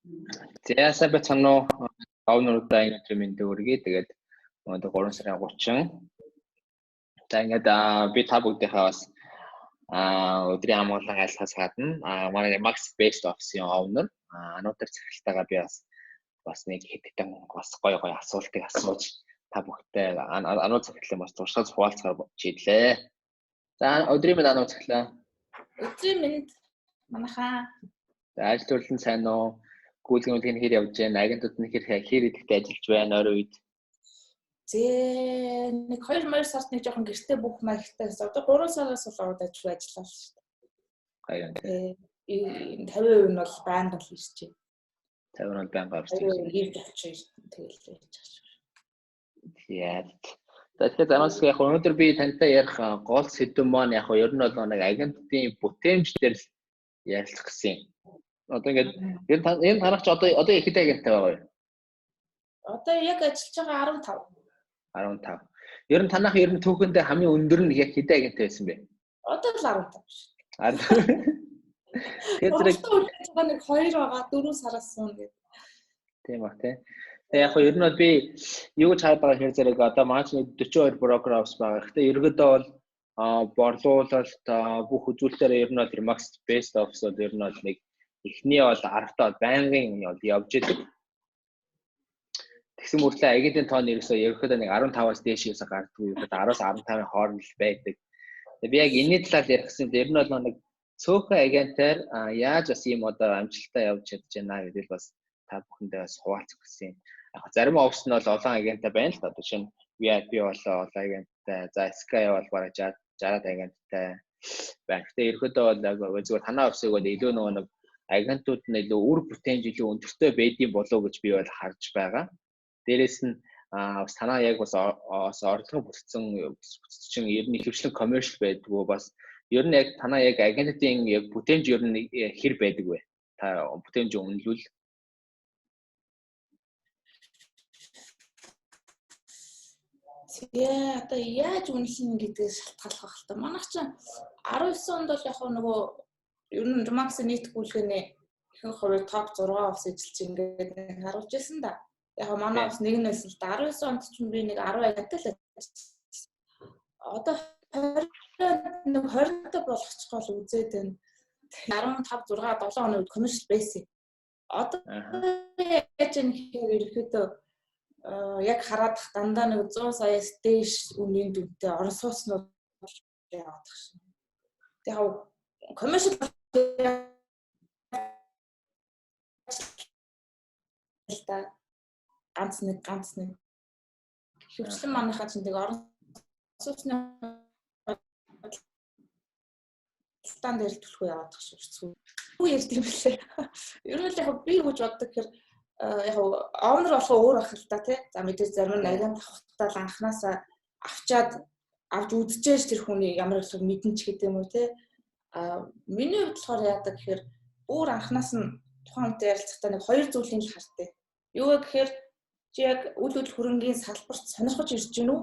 За сайн байцгаана уу? Авнуудаа энэ мэндийг өргөе. Тэгээд өнөөдөр 3 сарын 30. За ингээд би та бүгдийнхээ бас өдрийн амгалан айлтгаас гадна манай Max Best Office-ийн owner ануудаар захиралтайгаа би бас нэг хэдэн бас гоё асуултыг асууж та бүхтэй анууд захирлын бас туршлагаас хуваалцахаар шийдлээ. За өдрийн минь анууд захирлаа. Өдрийн минь манайхаа. За ажил төрлөн сайн уу? Гүйлгэн үлгэн хэр явж байна? Агентууд нь хэр идэвхтэй ажиллаж байна ойрын үед? Зээ нэг 2 сард нэг жоохон гэртээ бүх маягтайс одоо 3 сараас болоод ажиллаа шүү дээ. 50% нь бол байнга л ирж байна. 50% нь байнга ирж байна. Ирж очиж тэгэл яаж байгаа. Яа. Тэгэхээр замаас яг өнөөдөр би тантай ярих гол сэдв маань яг ер нь бол нэг агентуудын бүтээмж дээр л ярилцах гэсэн юм. Одоо ингээд энэ танах ч одоо их хэдэн агенттай байгаа юу? Одоо яг ажиллаж байгаа 15. Ер нь танах түүхэндээ хамгийн өндөр нь яг хэдэн агенттай байсан бэ? Одоо л 15 шүү. Тэгээд зэрэг нэг 2 байгаа 4 сараас суун гэдэг. Тийм ба тий. Тэгээ яг ер нь бол би юу гэж хараад байгаа хэрэг зэрэг одоо маань 42 брокер офс байгаа. Гэхдээ ерөөдөө бол борлуулалт бүх үзүүлэлтээр ер нь бол Max Best Office бол ер нь бол нэг эхний бол 10-таа байнгын бол явж идэг. Тэгсэн мөртлөө агентийн тоон ерөөхдөө нэг 15-аас дээш юусаа гардгүй. Ерөөдөө 10-аас 15-ын хооронд л байдаг. Би яг энэний талаар ярих гэсэн ер нь бол нэг цөөхөн агентаар яаж бас ийм одоо амжилттай явж чадж байна гэдэг л бас та бүхэндээ бас хуваалцах гэсэн юм. Яг зарим офс нь бол олон агенттай байна л та. Жишээ нь VIP болоо олон агенттай, за Sky бол бараг 60 агенттай байна. Гэхдээ ерөөдөө бол зүгээр танаа офсыг бол илүү нэг агентууд нь илүү үр бүтээмж илүү өндөртэй байдсан болов уу гэж би бол харж байгаа. Дээрээс нь бас танаа яг бас орлого бүтцэн ер нь хөвчлэн commercial байдгүй бас ер нь яг танаа яг агентуудын яг бүтээмж ер нь хэр байдаг вэ? Та бүтээмж үнэлвэл тэгээ одоо яаж үнэлнэ гэдгээс шалтгаалах байх л та. Манайх ч 19 онд бол яг нөгөө ер нь Max нийт гүйлгээний ихэнх хувийн топ 6 офс эзэлж ингээд харуулж ирсэн да. Яг манай офс нэг нь байсан л да. 19 онд ч би нэг 10 агенттай л ажилласан. Одоо 20-тай болгочихгоо л үзээд байна. 15 6 7 оны үед commercial байсан. Одоо яаж юм гэхээр ерөөдөө яг хараад дандаа нэг 100 саяас дээш үнийн дүнтэй орон сууцнууд яваад байгаа шин. Яг commercial ганц нэг хөвчлэн манайхаа чинь тэг орон сууцны стан дээр төлөхөө яваад байгаа шүү. Юу ярьд юм бэлээ. Ер нь л яг би юу гэж боддог гэхээр яг owner болохоо өөр ах л та тий. За мэдээж зарим нь агент авахтаа л анханасаа авч үзчихэж тэр хүний ямар их мэдэн ч гэдэг юм уу тий. Миний хувьд болохоор яадаг гэхээр өөр анханаас нь тухайн хүнтэй ярилцахдаа нэг 2 зүйлийг л харддаг. Юу гэхээр чи яг үйл хөдлөл хөрөнгийн салбарт сонирхож ирж гин үү?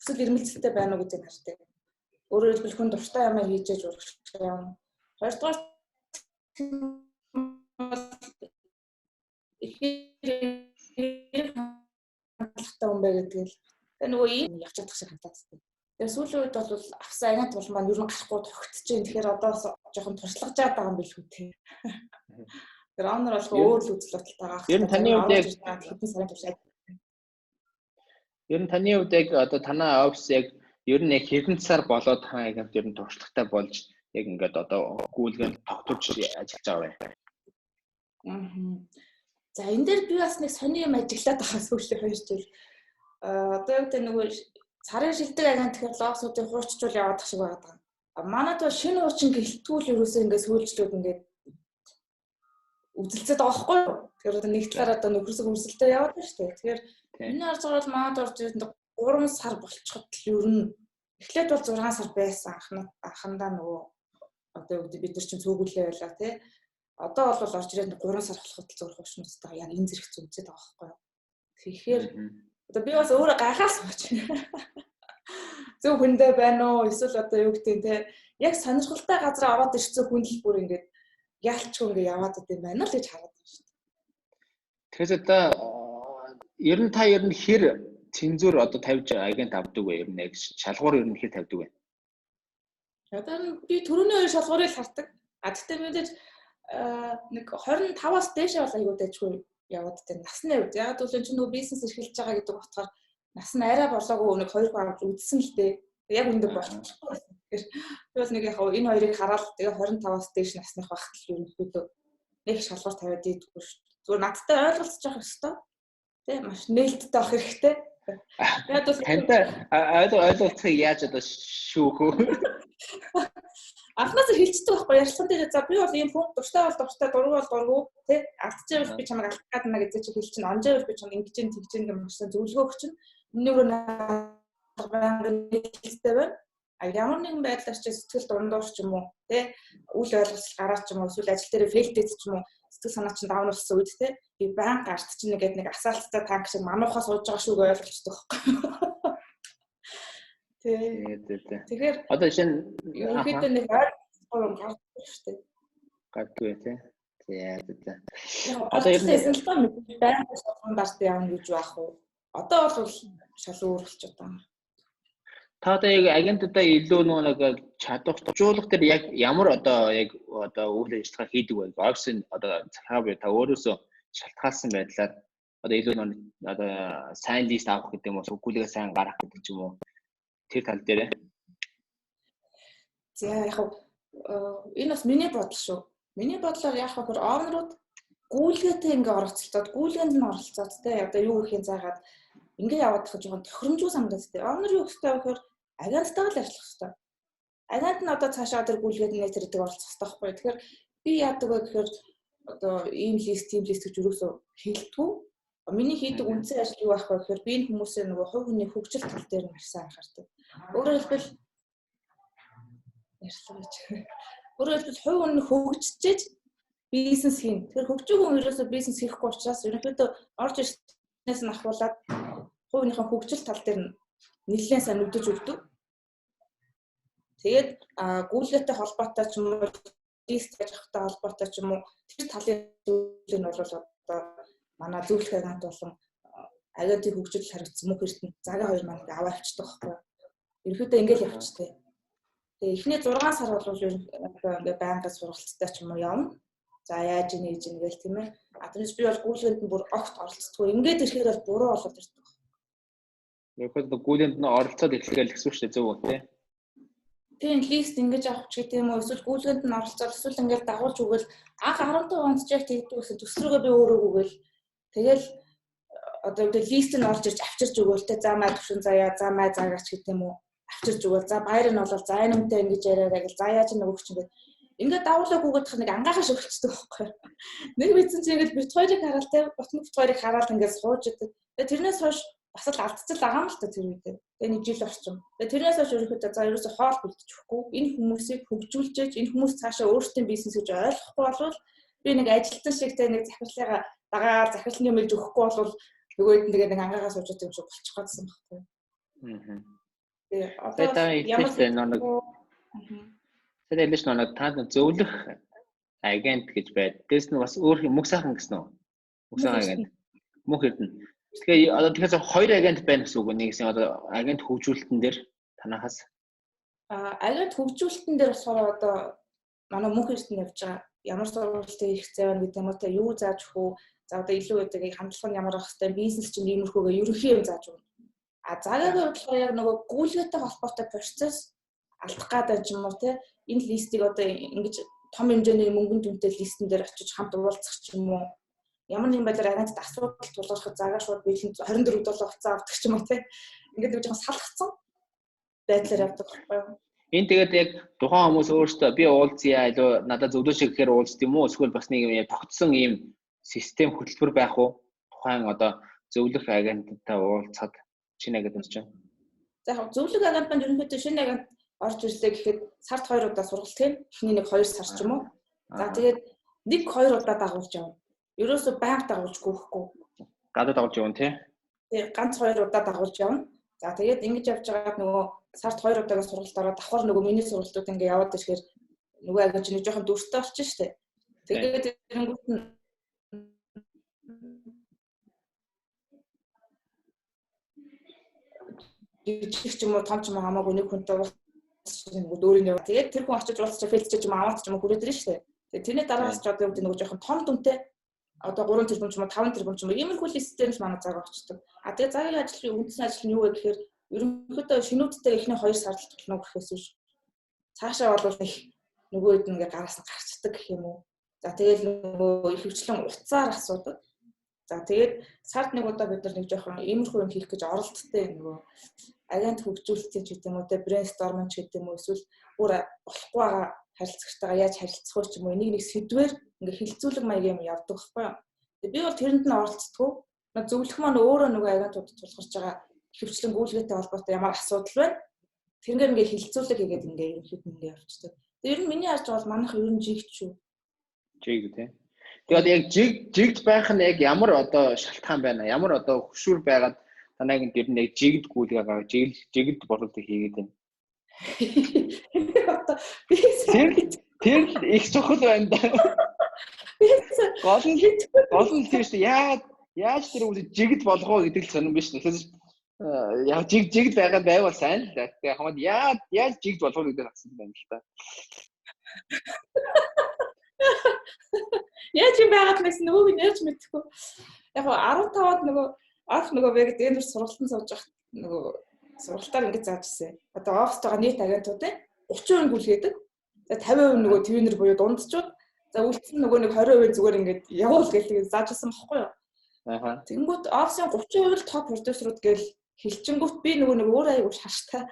Эсвэл ирмэлцэлтэй байна уу гэдгийг харддаг. Өөрөөр хэлбэл хүн дуртай юм хийж яж урах юм. Хоёрдугаар ихээр хандлагатай хүн бай гэдэг л. Тэгээ нөгөө ийм явж чадах шиг хандлагатай. Тэгээ сүүлийн үед бол авсан агент бол маань ер нь гарахгүй тогтчихж байна. Тэгэхээр одоо жоохон туршлагаж байгаа юм билүү те. Тэр owner болох өөр л үзэл бодолтой байгаа. Ер нь таны хувьд яг хэдэн сарын турш ер нь таны хувьд яг одоо танаа офс яг ер нь яг хэдэн сар болоод танаа агент ер нь туршлагатай болж яг ингээд одоо гүйлгэнд тогтворч ажиллаж байгаа вэ? За энэ дээр би бас нэг сони юм ажиглаад байгаа сүүлийн 2 жил. Одоо яг тэр нөгөө сарын шилдэг агент гэхэл лоосуудыг хуурчжуул яваад тах шиг байгаа. Манайд бол шинэ хуучин гэлтгүүл ерөөсөө ингээд сүүлжлүүд ингээд үзэлцээд байгаа байхгүй юу? Тэгэхээр нэг талаараа одоо нөхөрсөг үрсэлтэй яваад байна шүү дээ. Тэгэхээр миний харж байгаа бол манайд орж ирэнд 3 сар болчиход л ер нь эхлээд бол 6 сар байсан анхандаа нөгөө одоо бид нар чинь цөөгүүлээ байлаа тий. Одоо бол орж ирэнд 3 сар болоход л зурх хөшмөцтэй яг энэ зэрэг үзээд байгаа байхгүй юу? Тэгэхээр одоо би бас өөрөө гайхаас болж байна. Зөв хүндээ байна уу? Эсвэл одоо юу гэдэг те яг сонирхолтой газар аваад ирсэн хүн л бүр ингээд яалчгүй ингээд яваад идэм байна л гэж хараад байна шүү дээ. Тэгэхээр одоо ер нь та ер нь хэр цензур одоо тавьж агент авдаг вэ? Ер нь яг шалгуур ер нь хэр тавьдаг вэ? Одоо би түрүүний хоёр шалгуурыг хардаг. Гэхдээ мэдээж нэг 25-аас дээш бол аюул дэжгүй яваад тань насны үед. Яг л энэ нөгөө бизнес эрхэлж байгаа гэдэг утгаар нас нь арай болоогүй нэг 2 авч үзсэн л дээ. Яг үндэ болчихгүй байсан. Тэгэхээр би бол нэг яг энэ хоёрыг хараад тэгээ 25-аас дээш насных багт л ерөнхийдөө нэг шалгуур тавиад идэггүй шүү дээ. Зүгээр надтай ойлголцож явах ёстой. Тэ маш нээлттэй авах хэрэгтэй. Яг бол тантай ойлголцохыг яаж одоо шүүхөө? Анхнаас хэлчихдэг байхгүй ярилцсан дээр за би бол ийм хүн дуртай бол дуртай дургүй бол дургүй тий алдчихвал би чамайг алдах гэдэг нэ гэж чи хэлчихнэ онжойвол би чамайг ингэж тэгж юм гэсэн зөвлөгөө өгч чинь өнөөгөө нээлттэй байна. А ямар нэгэн байдлаар чи сэтгэл дундуур ч юм уу тий үл ойлголцол гараад ч юм уу эсвэл ажил дээр фейлдэд ч юм уу сэтгэл санаа чинь даун болсон үед тий би баян гарт чинь нэгэд нэг асаалттай танк шиг мануухаа сууж байгаа шүүг ойлгочдөг байхгүй. Тэгэхээр одоо шинэ ерөнхийдөө нэг ойрхон гардаг шүү дээ. Гадгүй тий. Тэгээ. Одоо ер нь байнга шалгуун дард явна гэж байх уу? Одоо бол шал өөр болчиход байгаа. Та одоо яг агентудаа илүү нэг чадварчлуулах дээр яг ямар одоо үйл ажиллагаа хийдэг вэ? Офисын одоо цахаа бай та өөрөөсөө шалтгаалсан байдлаар одоо илүү одоо сайн лист авах гэдэг юм уу? Сүгүүлгээ сайн гаргах гэдэг ч юм уу? Тэр тал дээр. За яг энэ бас миний бодол шүү. Миний бодлоор яг хөр оонрууд гүйлгээтэй ингээ оролцолтоод гүйлгээнд нь оролцоод те одоо юу гэхийн заагаад ингээ яваад их жоохон тохиромжгүй санагдаад те. Оонор юу гэхтэй вөхөр агенттайгаа л ажиллах хэрэгтэй. Агент нь одоо цаашаа тэр гүйлгээд нэтэрдэг оролцох хэрэгтэй байхгүй. Тэгэхээр би яадаг вэ гэхээр одоо ийм лист, тийм лист гэж юусоо хэлдэггүй. Миний хийдэг үндсэн ажил юу байх вэ гэхээр би энэ хүмүүсийн нөгөө хувь хүний хөгжил тал дээр маш сайн анхаардаг. Өөрөөр хэлбэл хувь хүн хөгжиж бизнес хийн. Тэгэхээр хөгжиж хүн ерөөсөө бизнес хийхгүй учраас ерөнхийдөө орж ирснээс нь ахуулаад хувийнхаа хөгжил тал дээр нь нэлээд сайн үдэж өгдөг. Тэгээд гүйлгээтэй холбоотой ч юм уу, лист хийхтэй холбоотой ч юм уу тэр талын зүйлийг нь бол одоо манай зөвлөх агент болон агентийн хөгжил хариуцсан мөнх эрдэнэ загаа хоёр маань аваа авчдаг байхгүй. Ерөнхийдөө ингээл явчихтэй. Тэгээ эхний 6 сар бол ингээ байнга сургалттай ч юм уу явна. За яаж нээж ингээл тийм ээ. Адраас би бол гүйлгээнд нь бүр огт оролцдоггүй. Ингээд ирэхээр бол буруу болоод ирдэг. Ерөнхийдөө гүйлгээнд нь оролцоод эхлэхээр л гэсэн үг шүү дээ зөв үү те. Тийм лист ингэж авах ч гэдэм үү эсвэл гүйлгээнд нь оролцоод эсвэл ингээл дагуулж өгвөл анх 15 онд ч яг тэгдэг гэсэн төсрөөгөө би өөрөө өгөөл. Тэгэл одоо лист нь орж ирж авчирч өгөөл те. За маа төвшин заяа, за маа заагаач гэдэм үү. Авчирч өгөөл. За баяр нь бол за энэ үнтэй ингэж яриараа гэл за яаж нэг өгч ингээд ингээд дагуулаг өгөх нэг ангахаа шүлчдэг байхгүй. Нэг мэдсэн чинь ингээд бит хоёрыг хараад те ботны бит хоёрыг хараад ингээд сууж идэг. Тэгээ тэрнээс хойш бас л алдцал байгаа юм л та тэр үедээ. Тэгээ нэг жил орчим. Тэгээ тэрнээс хойш ерөөхдөө за ерөөсө хоол бүлдэчихгүй. Энэ хүмүүсийг хөгжүүлж, энэ хүмүүс цаашаа өөрсдийн бизнес гэж ойлгохгүй болвол би нэг ажилтан шиг те нэг захирлыгаа дагаар захирлын юм хэлж өгөхгүй болвол нөгөөд нэгээ нэг ангаагаа сууж идэг юм шиг болчих годсон байхгүй. Тэгээ одоо ямар нэг Тэгэлж нэг танд зөвлөх агент гэж байд. Тэс нь бас өөр мөх сайхан гэсэн үү? Мөх сайхан агент. Мөх эрдэнэ. Тэгэхээр одоо тэгэхээр хоёр агент байна гэсэн үг нэг гэсэн одоо агент хөгжүүлэлтэн дээр танахаас агент хөгжүүлэлтэн дээр болохоор одоо манай мөнх эрдэнэ явж байгаа ямар сургалтын их зай байна гэдэг юм уу те юу зааж өгөх үү? За одоо илүү байдаг хандлага нь ямар байх хэвээр бизнес чинь иймэрхүүгээ ерөнхий юм зааж өгнө. А заагийн хувьд болохоор яг нөгөө гүйлгээтэй холбоотой процесс алдах гэдэг юм уу те энэ листийг одоо ингэж том хэмжээний мөнгөнд үнэтэй листэн дээр очиж хамт уулзах ч юм уу ямар нэгэн байдлаар агентд асуудал тулгархад загаа шууд биелэн 24 долоо хугацаа авдаг ч юм уу те ингээд нэг жоохон салгацсан байдлаар явдаг байхгүй юу. Энэ тэгээд яг тухайн хүмүүс өөрсдөө би уулзъя илүү надад зөвлөж гэхээр уулзд юм уу эсвэл бас нэг юм тогтсон ийм систем хөтөлбөр байх уу тухайн одоо зөвлөх агенттай уулзахад шинэ агент болж байна. За яг зөвлөх агент маань ерөнхийдөө шинэ агент орж ирлээ гэхэд сард 2 удаа сургалт хийн. Эхний нэг 2 сар ч юм уу. За тэгээд 1-2 удаа дагуулж явна. Ерөөсөө байнга дагуулж гүйхгүй. Гадаад дагуулж явна тий. Тэгээд ганц 2 удаа дагуулж явна. За тэгээд ингэж явж байгаад нөгөө сард 2 удаагийн сургалт ороод давхар нөгөө миний сургалтууд ингээ яваад ирэхээр нөгөө агент нэг жоохон дүрстэй болчих штеп. Тэгээд тэрэнгүүт нь жижиг ч юм уу том ч юм уу хамаагүй нэг хүнтэй уулзсан өөрийн яваа. Тэгээд тэр хүн очиж уулзчих фэлцэж ч юм аваад ч юм уу хүрээд ирнэ шүү дээ. Тэгээд тэрний дараагаас ч одоо нөгөө жоохон том дүнтэй одоо 3 тэрбум ч юм уу 5 тэрбум ч юм уу иймэрхүү системс манай цаг авчдаг. А тэгээд цагийн ажлын үндсэн ажил нь юу вэ гэхээр ерөнхийдөө шинүүдтэй эхний 2 сар л болно гэхээс биш. Цаашаа бол нөгөө хэд ингээ гараас нь гарчдаг гэх юм уу. За тэгээд нөгөө их хвчлэн уцаар асуудаг. За тэгээд сард нэг удаа бид нар нэг жоохон иймэрхүү юм хийх гэж оролдттой нөгөө агент хөгжүүлэлт ч гэдэг юм уу те брейнсторминг ч гэдэг юм уу эсвэл бүр болохгүй байгаа харилцагчтайгаа яаж харилцах вэ ч юм уу энийг нэг сэдвээр ингээ хилцүүлэг маягийн юм явдаг байхгүй юу. Тэгээд би бол тэрэнд нь оролцдоггүй. Зөвлөх маань өөрөө нөгөө агентуудад тулгарч байгаа хөвчлэн гүйлгээтэй холбоотой ямар асуудал байна. Тэрнгээр ингээ хилцүүлэг хийгээд ингээ ерөнхийд ингээ явчихдаг. Тэгээд ер нь миний харж бол манайх ер нь жигч шүү. Жиг тий. Тэгээд яг жигд байх нь яг ямар одоо шалтгаан байна? Ямар одоо хөшүүр байгаад танайг ер нь яг жигд гүйлгээ гаргаж жигд борлуулалт хийгээд байна. Тэр их чухал байна да. Гол нь тийм шүү. Яаж тэр үл жигд болгоо гэдэг л сонирн биш нэ. Яг жигд байгаад байвал сайн л да. Тэгээ хамаад яаж жигд болгоо гэдэг асуусан байна л та. Яаж юм байгаад мэс нөгөөг нь ярьж мэдэхгүй. Яг 15-аад нөгөө яг дээр сургалтанд сууж байгаа нөгөө сургалтаар ингэж зааж ирсэн. Одоо оффист байгаа нийт агентуудын 30% гүйлгээдэг. За 50% нөгөө твинер буюу дундчууд. За үлдсэн нөгөө нэг 20% зүгээр ингэж явуул гэлээ зааж ирсэн байхгүй юу? Аха. Тэнгүүд офисын 30% л топ продюсерууд гээл хилчингүүт би нөгөө нэг өөр аяг шаштай.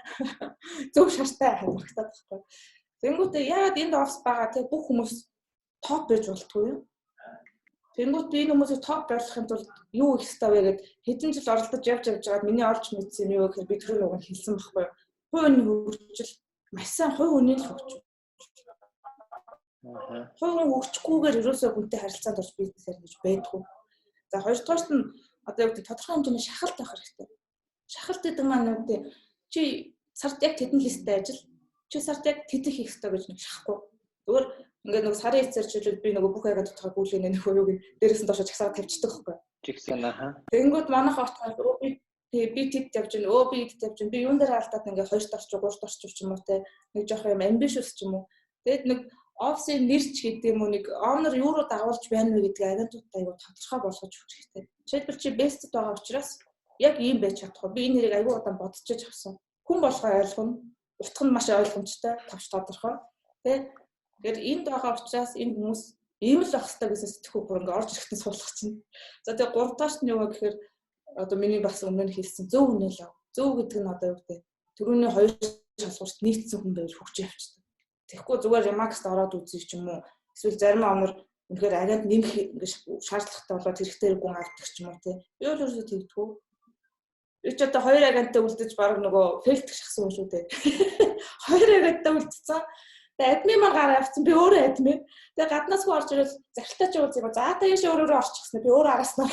Зөв шаштай хамрагтаад байхгүй. Тэнгүүд яагаад энд офис байгаа те бүх хүмүүс топ байж болтгүй юу? Тэнгүүд би энэ хүмүүсийг топ байлгахын тулд юу их хэвээр вэ гэд хэдэн жил оролдож явж байгаад миний олж мэдсэн юм юу гэхээр би тэр нэг нь хэлсэн байхгүй юу? Хувийн хөгжил маш сайн хувь хүний л хөгжил. Хувийн хөгжихгүйгээр ерөөсөө хүнтэй харилцаанд орж бизнесээр гэж байдгүй. За хоёрдугаарт нь одоо яг тодорхой хэмжээний шахалт авах хэрэгтэй. Шахалт гэдэг маань үү чи сард яг тэдэн листтэй ажил чи сард яг тэдэх хийх хэрэгтэй гэж нэг шахахгүй. Зүгээр ингээд нэг сарын эцээр чиглэл би нөгөө бүх агент утгаа гүйлгээ нэг юу г дээрээс нь доошо чагсаад тавьчихдаг байхгүй. Чигсэн аа. Тэнгүүд манайх очиход би тэд явж гин би тэд явж гин би юун дээр алдаад ингээд 2 дорч 3 дорч ч юм уу те нэг жоох юм ambitious ч юм уу. Тэгэд нэг офисын нэрч гэдэг юм уу нэг owner юу руу дагуулж байна вэ гэдгийг агентуудтай аягүй тодорхой болгож өгөх хэрэгтэй. Жишээлбэл чи best байгаа учраас яг ийм байж чадахгүй. Би энэ нэрийг аягүй удаан бодчихж авсан. Хүн болгоо ойлгоно. Утга нь маш ойлгомжтой, тавч тодорхой. Тэ тэгэхээр энд байгаа учраас энэ хүмүүс ийм л байх хэрэгтэй гэсэн сэтгхүү бүр ингээд орж ирэхтэн суулгах чинь. За тэгээ 3 дахь нь юу вэ гэхээр одоо миний бас өмнө нь хэлсэн зөв үнэлээ. Зөв гэдэг нь одоо юу гэдэг түрүүний 2 шалгуурт нийцсэн хүн байвал хөгжиж явчихдаг. Тэгэхгүй зүгээр Remax-д ороод үзэх ч юм уу. Эсвэл зарим омор үнэхээр агент нэмэх ингээд шаардлагатай болоод хэрэгтэй гүн авдаг ч юм уу тий. Би бол өөрөөсөө тэгдэггүй. Би ч одоо 2 агенттай үлдэж баг нөгөө фейлдэх шахсан юм шүү дээ. 2 агенттай үлдсэн. Тэгээ админ маань гараа авсан. Би өөрөө админ. Тэгээ гаднаас хөө орж ирэл захиртаач уулзъя. За тэгэж өөрөө орчихсон. Би өөрөө араснаа.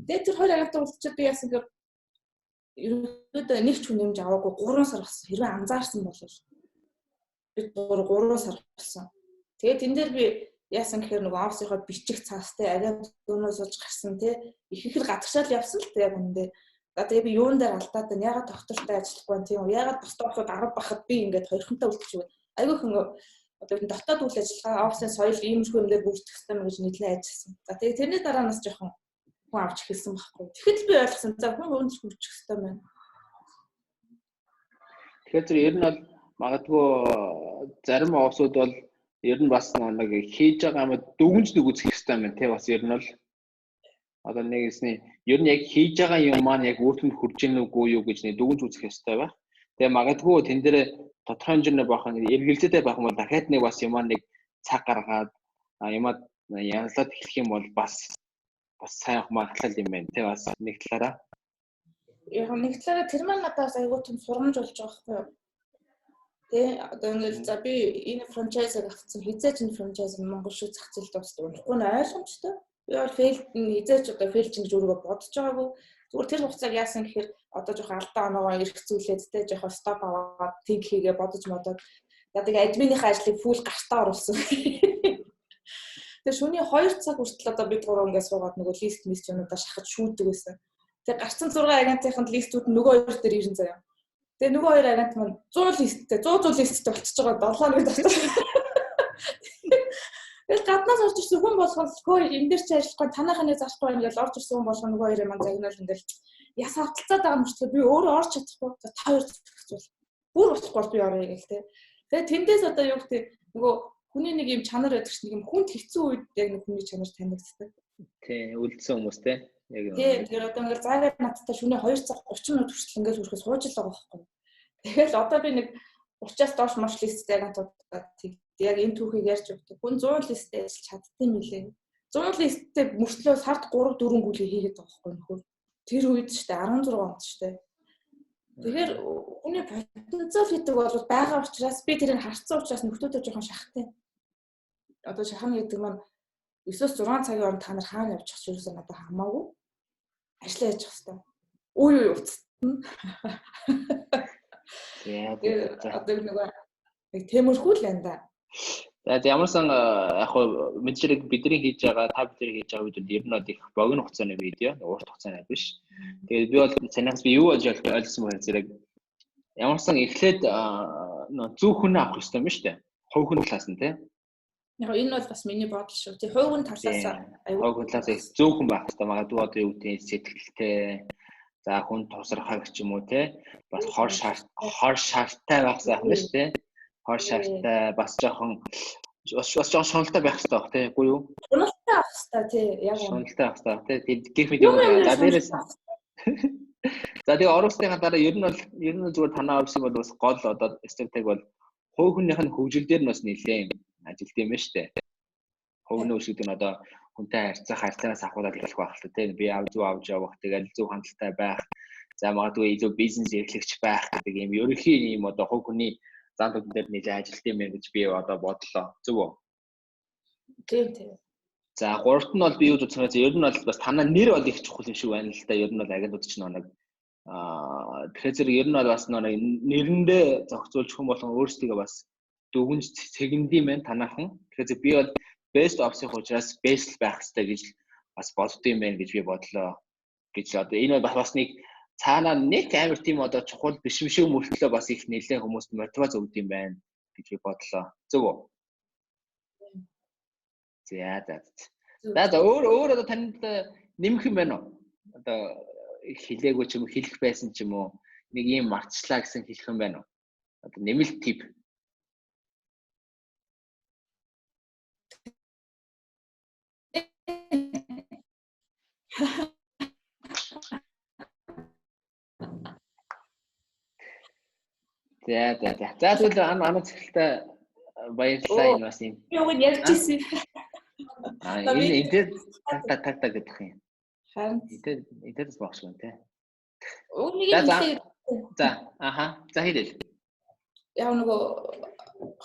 Тэгээ тэр 2 агенттай үлдчихээд би яасан гэхээр ерөөдөө нэг ч хүн нэмж аваагүй 3 сар болсон. Хэрвээ анзаарсан бол би 3 сар болсон. Тэгээд тэн дээр би яасан гэхээр нөгөө офисынхоо бичих цаастай агент дөрнөөс олж гарсан тий их гадагшаал явсан л яг үндэ. За тэгээ би юун дээр алдаад байна? Ягаад доктортай ажиллахгүй юм тийм үү? Ягаад бусдад босоод 10 бахад би ингээд 2 хүнтэй үлдчихв. Айгүй хүн одоо дотоод үйл ажиллагаа офисын соёл иймэрхүү юм дээр бүрдэх хэрэгтэй мэж нийлээ ажилласан. За тэгээ тэрний дараа нас жоохон хүн авч эхэлсэн байхгүй. Тэгэхэд би ойлгосон. За хүн өндөр хүрчих хэрэгтэй байна. Тэгэхээр ер нь бол магадгүй зарим офсууд бол ер нь бас нэг хийж байгаа юм дүгнж үзэх хэрэгтэй байна тий бас ер нь бол одоо нэгэсний ер нь яг хийж байгаа юм маань яг өөртөнд хүрж ийн үгүй юу гэж нэг дүгнж үзэх хэрэгтэй байна. Тэгээ магадгүй тэн дээр тодорхой хэмжээний бахан эргэлзээтэй байх юм бол дахиад нэг бас юмаа нэг цаг гаргаад юмаа янзлаад эхлэх юм бол бас сайн магадлал юм байна тий бас нэг талаараа. Яг нэг талаараа тэр маань надаас аягүй том сурамж болж байгаа байхгүй юу? Тэ одоо ингээл за би энэ франчайзыг авсан хизээч энэ франчайз Монгол шиг зах зээлд бас унахгүй нь ойлгомжтой. Би бол фейлд хизээч одоо фейлж гэж өөрийгөө бодож байгаагүй. Зүгээр тэр хугацааг яасан гэхээр одоо жоохон алдаа оноогоо эргэцүүлээд тэ жоохон стоп аваад тийг хийгээ бодож модоод за тэгээ админийхээ ажлыг фул гартаа оруулсан. Тэгээ шөнийн 2 цаг хүртэл одоо би 3 ингээд суугаад нөгөө лист юмудаа шахаж шүүдэг байсан. Тэгээ гарцсан 6 агентын листүүд нөгөө хоёр дээр ирэн заяа. Тэгээ нөгөө хоёр агент маань 100 листтэй 100 листтэй болчихж байгаа 7 өдрийн дотор. Тэгээд гаднаас орж ирсэн хүн болгоно хөө энэ дээр чи ажиллахгүй танайхаа нэг зарахгүй байна гэж орж ирсэн хүн болгоно нөгөө хоёрын маань загнал ингээл яс авталцаад байгаа мөртлөө би өөрөө орж чадахгүй та хоёр зөвхөцөл бүр болохгүй би орё гэх тээ. Тэгээд тэндээс одоо юу гэдэг нөгөө хүний нэг юм чанар байдаг ш нэг юм хүнд хэцүү үед яг нэг хүний чанар танигддаг. Тий, үлдсэн хүмүүс те. Яг тий, тэгэхээр одоо ингээл заагаар надтай шөнө 2 цаг 30 минут хүртэл ингээл хүрэхэд сууж л байгаа байхгүй. Тэгэл одоо би нэг 30-аас доош маш листтэй агентуудад яг энэ түүхийг ярьж өгдөг. Хүн 100 листтэй ажиллаж чаддсан мөлий. 100 листтэй мөртлөө сард 3-4 гүлээ хийгээд байгаа байхгүй нөхөр. Тэр үед ч тэ 16 онд ч тэ. Тэгэхээр хүний потенциал гэдэг бол байгаа учраас би тэрийг харцсан учраас нөхдөөдөө жоохон шахтай. Одоо шахна гэдэг маань 9-6 цагийн оронд та нар хаана явчих ч юусэн надад хамаагүй. Ажлаа яж хэвээр. Үй уцтна. Одоо нэг темөрхүү л энэ да. За ямарсан яг хоо мэдэрэг бидний хийж байгаа та бидний хийж байгаа үед ер нь их богино хугацааны видео, урт хугацааны биш. Тэгээд би бол санаас би юу болж ойлгосон бэ зэрэг ямарсан эхлээд зөв хүн авах хэрэгтэй юм шүү дээ. Хувь хүн талаас нь тийм. Яг энэ бол бас миний бодол шүү. Тэг хувь хүн талаас хувь хүн талаас их зөв хүн байх хэрэгтэй. Магадгүй одоо юу гэдэг сэтгэлтэй за хүн тусрахаг ч юм уу тийм. Бас хор шаартай байх сайхан шүү дээ. Хор шаартай бас жоохон шуналтай байх хэрэгтэй баг тийм үгүй юу? Шуналтай байх хэрэгтэй тийм яг шуналтай байх хэрэгтэй тийм гэх мэт юм за дээрээс за тэгээ оросныхаа дараа ер нь зүгээр танаа офис бол бас гол одоо стратеги бол хувь хүнийх нь хөгжил дээр нь бас нэлээд ажилт юм байна шүү дээ. Хувь хүн өсгөдөг нь одоо хүнтэй харьцаанаас ахуулаад болох байх л тийм би зөв авч явах тэгэл зөв хандлагатай байх за магадгүй илүү бизнес эрхлэгч байх гэдэг юм ерөнхий юм одоо хувь хүний зан төлөв дээр нэлээд ажилт юм байна гэж би одоо бодлоо зөв үү? Тийм. За гуравт нь бол би юу гэж бодсоноос ер нь бол бас танаа нэр бол их чухал юм шиг байна л да. Ер нь бол агентууд ч нэг тэгэхээр зэрэг ер нь бол бас нэг нэрэндээ зохицуулж хүн болгон өөрсдөө бас дүгнж цэгэндэм байх танаахан. Тэгэхээр би бол best option учраас best байх хэрэгтэй гэж бас боддгийм байх гэж би бодлоо. Гэж одоо энэ бас нэг цаанаа нэг амар тийм одоо чухал биш шиг мөртлөө бас их нэлээд хүмүүст мотивац өгд юм байна гэж би бодлоо. Зөв үү? За өөр одоо танд нэмэх юм байна уу? Одоо хэлээгүй ч юм уу хэлэх байсан ч юм уу нэг юм мартчлаа гэсэн хэлэх юм байна уу? Одоо нэмэлт тип. За тэгвэл анаа цэглэлтэй баярлалаа энэ бас юм. Юу гэж ярьж ирсэн. Энэ таг гэдэг юм. Харин эдээс багш юм те. За хэлээ. Яг нөгөө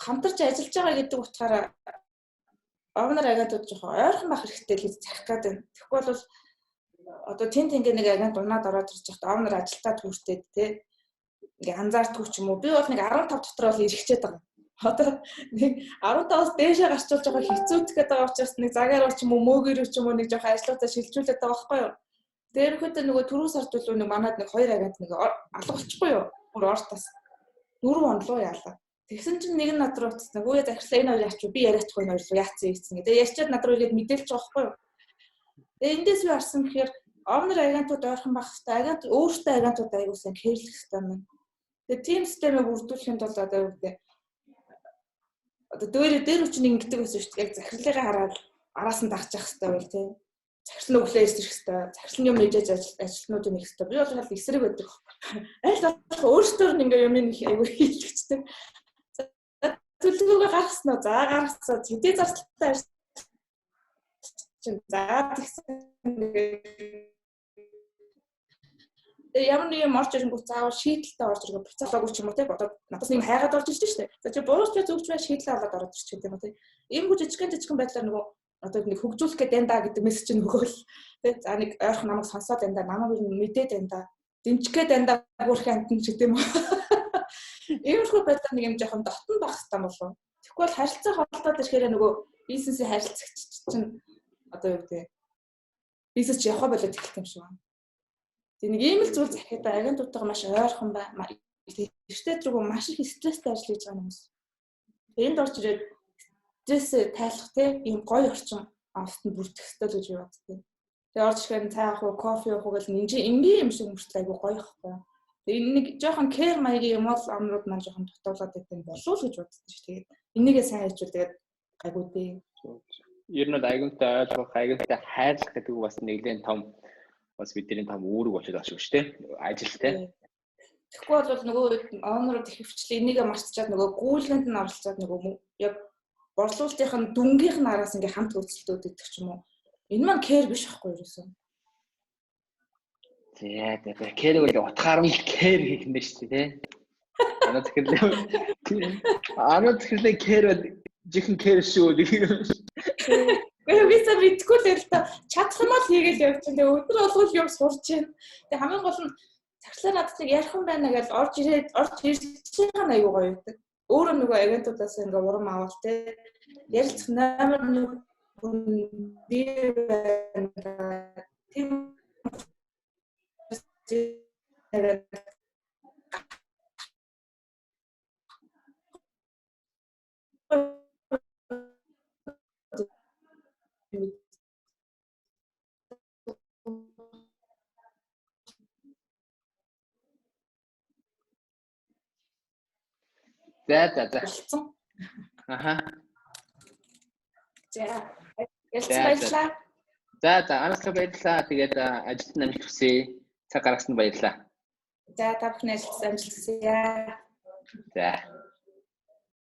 хамтарч ажиллаж байгаа гэдэг утгаараа овнор агентууд жоохон ойрхон байх хэрэгтэй л гэж захих гэдэг. Тэгэхгүй бол одоо тэнэг нэг агент унаад ороод ирж байхдаа овнор ажилтаа түүртэй те. Ингээ анзаардгүй ч юм уу. Би бол нэг 15 дотор бол ирэхчээд байгаа. Одоо нэг 15-аас дээшээ гарчулж байгаа хэцүүтгэж байгаа учраас нэг загаар ч юм уу мөөгөр ч юм уу нэг жоохон ажлуудаа шилжүүлээд байгаа байхгүй юу. Тэр ихэдээ нөгөө түрүү сард бол нэг манад нэг 2 агент нэг алга болчихгүй юу. Бүр ортас 4 онлоо яалаа. Тэгсэн чинь нэг нь над руу утсан. Үгүй захирлаа энэ хоёр яач би яриадахгүй энэ хоёр яатсан ийцэн гэдэг. Ярьчаад над руу ирээд мэдээлж байгаа байхгүй юу. Тэгээ эндээс юу арсан гэхээр овнор агентууд ойрхон байх хэрэгтэй. Агент өөртөө агентууд аягуулсан хэрлэх хэрэгтэй юм. Тэгээ team системийг бүрдүүлэхэд бол одоо юу гэдэг одоо дээр үчиг ингэдэг байсан шүү дээ. Яг захирлыгаа хараад араас нь дагчих хэрэгтэй байл тий. Захирал нь өглөө ирэх хэрэгтэй. Захирал нь юм нээжэж ажилтнууд юм их хэрэгтэй. Би бол хаад эсрэг байдаг. Аль болох өөртөө ингээ юм аягүй хийлгэжтэй. Төлөвлөгөө гаргаснаа. За гаргасан. Хэдий зарцтай чинь за тэгсэн ямар нэг юм орж ирэнгүүт заавал шийдэлтэй орж ирэх процессыг ч юм уу те бодоод надаас нэг хайгаад орж ирж штэ. За чи буруус ч зөвч бай шийдлээ аваад ороод ирчих гэдэг юм уу те. Ийм хүч жижигхэн байдлаар нөгөө одоо нэг хөгжүүлэх гэдэг дандаа гэдэг мессеж нь өгөөл те. За нэг ойрхон намайг сонсоод дандаа намайг мэдээд дандаа дэмжихэд дандаа бүрх амтэн ч гэдэг юм уу. Иймэрхүү байдлаар нэг юм жоохон дотн байх хэрэгтэй болов. Тэгэхгүй бол харилцаа холдоод ирэхээр нөгөө бизнесийн харилцагч чинь одоо юу гэдэг бизнес чи явах болоод эхэлт юм шиг байна. Тэгээ нэг ийм л зүйл захиад агентуудтайгаа маш ойрхон бай. Ихтэй зүгөө маш их стресстэй ажил хийж байгаа хүмүүс. Энд орж ирээд стрессээ тайлах те ийм гоё орчин автанд бүрдэх хэрэгтэй гэж би боддог. Тэгээ орж ирэхэд цай авах уу, кофе авах уу гэж энгийн юм шиг мөртлөө айгу гоё ихгүй. Тэгээ энэ нэг жоохон кэр маягийн юм бол амрууд маань жоохон дутуулаад байдаг болов уу гэж боддог шүү. Тэгээд энийгээ сайн хийчихвэл тэгээд айгу дээ. Ер нь агенттай ойлгох, агенттай хайрлах гэдэг бас нэгэн том бас бидний том үүрэг болчиход байгаа шүү дээ. Ажилтай. Тэгэхгүй бол нөгөө онорууд их хвчлээ энийгээ мартчихад нөгөө гүйлгэнд нь оролцоод нөгөө яг борлуулалтын дүнгийнх нь араас ингээ хамт хөлцөлтүүд идэх ч юм уу. Энэ маань кэр биш байхгүй юу гэсэн. Тэгээ кэр үл утгаар нь кэр хийх юм байна шүү дээ. Анаа тэгэхээр кэр жихэн кэр шүү. Би сая мэдгүй л л та чадах юм бол хийгээл явчихсан. Тэгээ өдөр болгол юм сурч байна. Тэгээ хамгийн гол нь цаглаа надад нэг ярих юм байна гэж орж ирж байгаа аюу гоё байдаг. Өөрөө нөгөө агентуудаас ингээ урам авал те ярилцах номер нэг тийм За. Аха. Баярлалаа. За, анааслаа баярлалаа. Тэгээд ажилд амжилт хүсье. Цаг гаргасанд баярлалаа. За, та бүхэн ажилд амжилт хүсье. За.